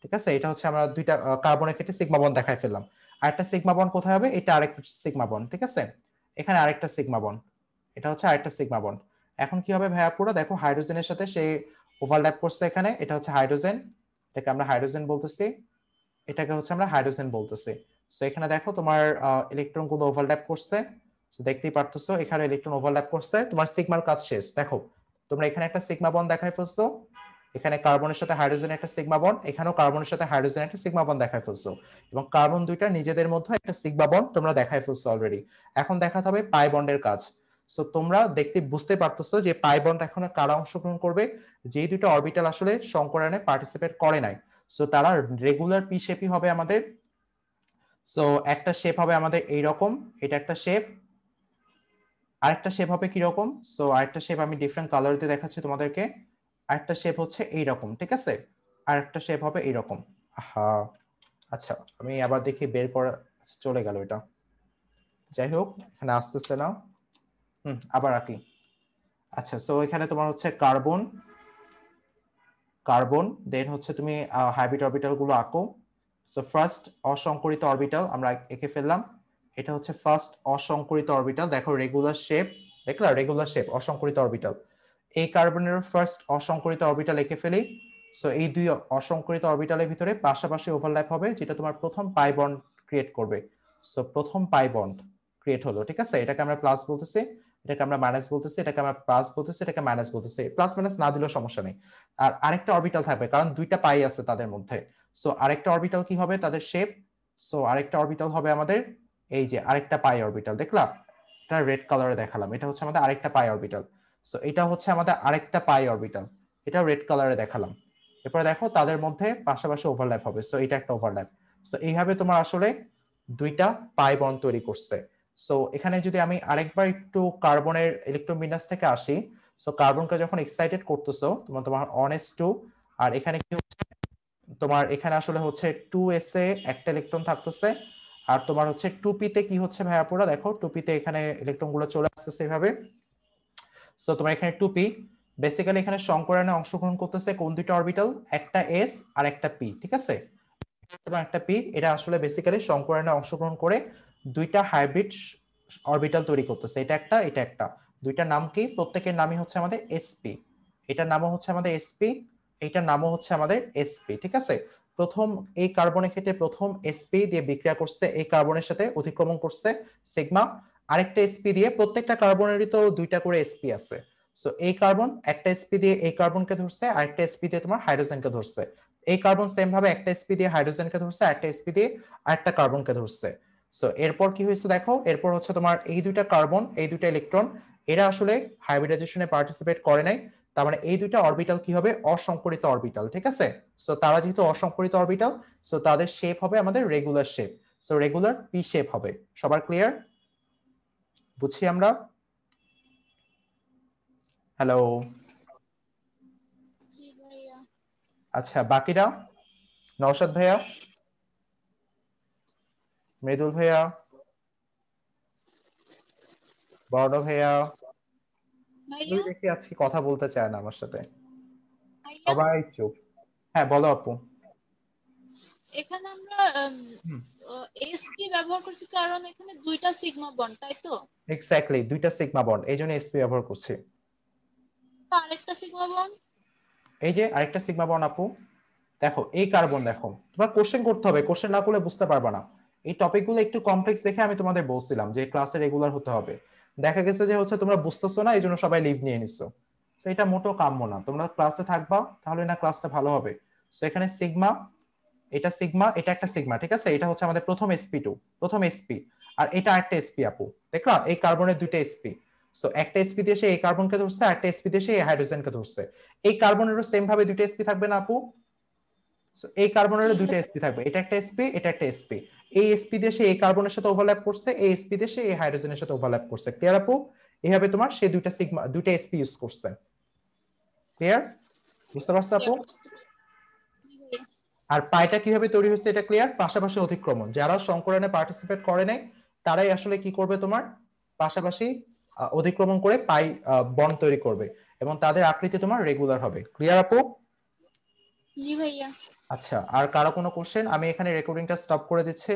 ঠিক আছে? এটা হচ্ছে আমরা দুইটা কার্বনের ক্ষেত্রে সিগমা বন্ড দেখাই ফেললাম। আরেকটা সিগমা বন্ড কোথায় হবে, এটা আরেকটা সিগমা বন্ড, ঠিক আছে? এখানে আরেকটা সিগমা বন্ড, এটা হচ্ছে আরেকটা সিগমা বন্ড। এখন কি হবে ভাইয়া, পুরো দেখো হাইড্রোজেনের সাথে সে ওভারল্যাপ করছে এখানে, এটা হচ্ছে হাইড্রোজেন, এটাকে আমরা হাইড্রোজেন বলতেছি, এটাকে হচ্ছে আমরা হাইড্রোজেন বলতেছি। সো এখানে দেখো তোমার ইলেকট্রন গুলো ওভারল্যাপ করছে, সো দেখতেই পারতেছো এখানে ইলেকট্রন ওভারল্যাপ করছে, তোমার সিগমার কাজ শেষ। দেখো তোমরা এখানে একটা সিগমা বন্ড দেখাই ফেলছো, এখানে কার্বনের সাথে হাইড্রোজেন একটা সিগমা বন্ড, এখানেও কার্বনের সাথে হাইড্রোজেন একটা সিগমা বন্ড দেখাই ফেলছো, এবং কার্বন দুইটা নিজেদের মধ্যে একটা সিগমা বন্ড তোমরা দেখাই ফেলছো অলরেডি। এখন দেখাতে হবে পাই বন্ডের কাজ। সো তোমরা দেখতে বুঝতে পারতেছো যে পাই বন্ড এখন কারা অংশগ্রহণ করবে, যে দুটো অরবিটাল আসলে সংকরণে পার্টিসিপেট করে নাই, সো তারা রেগুলার পি শেপই হবে আমাদের। সো একটা শেপ হবে আমাদের এইরকম, এটা একটা শেপ, আরেকটা শেপ হবে কিরকম, সো আরেকটা শেপ আমি ডিফারেন্ট কালার দিয়ে দেখাচ্ছি তোমাদেরকে। আরেকটা শেপ হচ্ছে এইরকম, ঠিক আছে? আরেকটা শেপ হবে এইরকম। হ্যাঁ, আচ্ছা আমি আবার দেখি বের করা, আচ্ছা চলে গেল এটা, যাই হোক এখানে আসতেছে না, আবার আঁকি। আচ্ছা সো এখানে তোমার হচ্ছে কার্বন, কার্বন দেন হচ্ছে তুমি হাইব্রিড অরবিটাল গুলো আঁকো। সো ফার্স্ট অসংকরিত অরবিটাল আমরা এঁকে ফেললাম, এটা হচ্ছে ফার্স্ট অসংকরিত অরবিটাল, দেখো রেগুলার শেপ, দেখলা রেগুলার শেপ অসংকরিত অরবিটাল। এই কার্বনের ফার্স্ট অসংকরিত অরবিটাল এঁকে ফেলি। সো এই দুই অসংকরিত অরবিটালের ভিতরে পাশাপাশি ওভারল্যাপ হবে, যেটা তোমার প্রথম পাই বন্ড ক্রিয়েট করবে। সো প্রথম পাই বন্ড ক্রিয়েট হলো, ঠিক আছে? এটাকে আমরা প্লাস বলতেছি, এটাকে আমরা মাইনাস বলতেছি, এটাকে আমরা প্লাস বলতেছি, এটাকে মাইনাস বলতেছি, প্লাস মাইনাস না দিলেও সমস্যা নেই। আর আরেকটা অরবিটাল থাকবে, কারণ দুইটা পাই আছে তাদের মধ্যে। সো আরেকটা অরবিটাল কি হবে, তাদের শেপ, সো আরেকটা অরবিটাল হবে আমাদের এই যে আরেকটা পাই অরবিটাল, দেখলা এটা রেড কালারে দেখালাম, এটা হচ্ছে আমাদের আরেকটা পাই অরবিটাল। সো এটা হচ্ছে আমাদের আরেকটা পাই অরবিটাল, এটা রেড কালারে দেখালাম। এরপরে দেখো তাদের মধ্যে পাশাপাশি ওভারল্যাপ হবে, সো এটা একটা ওভারল্যাপ। সো এইভাবে তোমার আসলে দুইটা পাই বন্ড তৈরি করছে। সো এখানে যদি আমি আরেকবার একটু কার্বনের ইলেকট্রন বিন্যাস থেকে আসি, সো কার্বনকে যখন এক্সাইটেড করতেছো তোমার তোমার ON_2, আর এখানে কি হচ্ছে তোমার এখানে আসলে হচ্ছে 2s এ একটা ইলেকট্রন থাকতেছে, আর তোমার হচ্ছে 2p তে কি হচ্ছে ভাইয়া পুরো দেখো 2p তে এখানে ইলেকট্রন গুলো চলে আসতেছে এভাবে। সো তোমার এখানে 2p বেসিক্যালি এখানে সংকরণে অংশগ্রহণ করতেছে কোন দুইটা অরবিটাল, একটা s আর একটা p, ঠিক আছে? এবং একটা p, এটা আসলে বেসিক্যালি সংকরণে অংশগ্রহণ করে দুইটা হাইব্রিড অরবিটাল তৈরি করতেছে, এটা একটা এটা একটা। দুইটার নাম কি, প্রত্যেকের নামই হচ্ছে আমাদের sp, এটার নামও হচ্ছে আমাদের sp, এইটার নামও হচ্ছে আমাদের sp, ঠিক আছে? প্রথম এই কার্বনের ক্ষেত্রে প্রথম sp দিয়ে বিক্রিয়া করছে এই কার্বনের সাথে, অতিক্রমণ করছে সিগমা, আরেকটা sp দিয়ে, প্রত্যেকটা কার্বনেরই তো দুইটা করে sp আছে। সো এই কার্বন একটা sp দিয়ে এই কার্বনকে ধরছে, আরেকটা sp দিয়ে তোমার হাইড্রোজেনকে ধরছে। এই কার্বন সেম ভাবে একটা sp দিয়ে হাইড্রোজেনকে ধরছে, একটা sp দিয়ে আরেকটা কার্বনকে ধরছে। সো এরপর কি হয়েছে দেখো, এরপর হচ্ছে তোমার এই দুইটা কার্বন, এই দুইটা ইলেকট্রন, এরা আসলে হাইব্রিডাইজেশনে পার্টিসিপেট করে নাই, তার মানে এই দুইটা অরবিটাল কি হবে, অসংকরিত অরবিটাল, ঠিক আছে? সো তারা যেহেতু অসংকরিত অরবিটাল, সো তাদের শেপ হবে আমাদের regular shape, so regular P shape হবে। সবার ক্লিয়ার? বুঝছি আমরা? হ্যালো, জি ভাইয়া। আচ্ছা বাকিরা, নওশাদ ভাইয়া, মৃদুল ভাইয়া, বড় ভাইয়া, কেউ ভাইয়া দেখি আজকে কথা বলতে চায় না আমার সাথে, ভাইয়া সবাই চুপ। হ্যাঁ বলো আপু। এখানে আমরা হুম, এসপি ব্যবহার করছি কারণ এখানে দুইটা সিগমা বন্ড, তাই তো? এক্স্যাক্টলি দুইটা সিগমা বন্ড, এই জন্য এসপি ব্যবহার করছি। তো আরেকটা সিগমা বন্ড? এই যে আরেকটা সিগমা বন্ড আপু, দেখো এই কার্বন, দেখো তোমার কোশ্চেন করতে হবে, কোশ্চেন না করলে বুঝতে পারবে না। এই টপিকগুলো একটু কমপ্লেক্স দেখে আমি তোমাদের বলছিলাম যে ক্লাসে রেগুলার হতে হবে, দেখা গেছে যে হচ্ছে তোমরা বুঝতেছো না, এই জন্য সবাই লিভ নিয়ে নিচ্ছ। তো এটা মোটেও কাম্য না, তোমরা ক্লাসে থাকবা তাহলে না ক্লাসটা ভালো হবে। সো এখানে সিগমা, এটা সিগমা, এটা একটা সিগমা, ঠিক আছে? এটা হচ্ছে আমাদের প্রথম sp2, প্রথম sp, আর এটা আরেকটা sp আপু, দেখলা এই কার্বনের দুইটা sp। সো একটা sp দিয়ে সে এই কার্বনকে ধরছে আর একটা sp দিয়ে সে এই হাইড্রোজেনকে ধরছে। এই কার্বনেরও সেম ভাবে দুইটা sp থাকবে না আপু? সো এই কার্বনেরও দুইটা sp থাকবে, এটা একটা sp এটা একটা sp। এই sp দিয়ে সে এই কার্বনের সাথে ওভারল্যাপ করছে, এই sp দিয়ে সে এই হাইড্রোজেনের সাথে ওভারল্যাপ করছে। ক্লিয়ার আপু? এইভাবে তোমার সে দুইটা সিগমা দুইটা sp ইউজ করছে। ক্লিয়ার? বুঝতে পারছো আপু? আর পাইটা কিভাবে তৈরি হয়েছে এটা ক্লিয়ার? পাশাপাশি অতিক্রমণ, যারা সংকরণে পার্টিসিপেট করে নাই তারাই আসলে কি করবে, তোমার পাশাপাশি অতিক্রমণ করে পাই বন্ড তৈরি করবে এবং তাদের আকৃতি তোমার রেগুলার হবে। ক্লিয়ার আপু? জি ভাইয়া। আচ্ছা, আর কারো কোনো কোশ্চেন? আমি এখানে রেকর্ডিংটা স্টপ করে দিচ্ছি।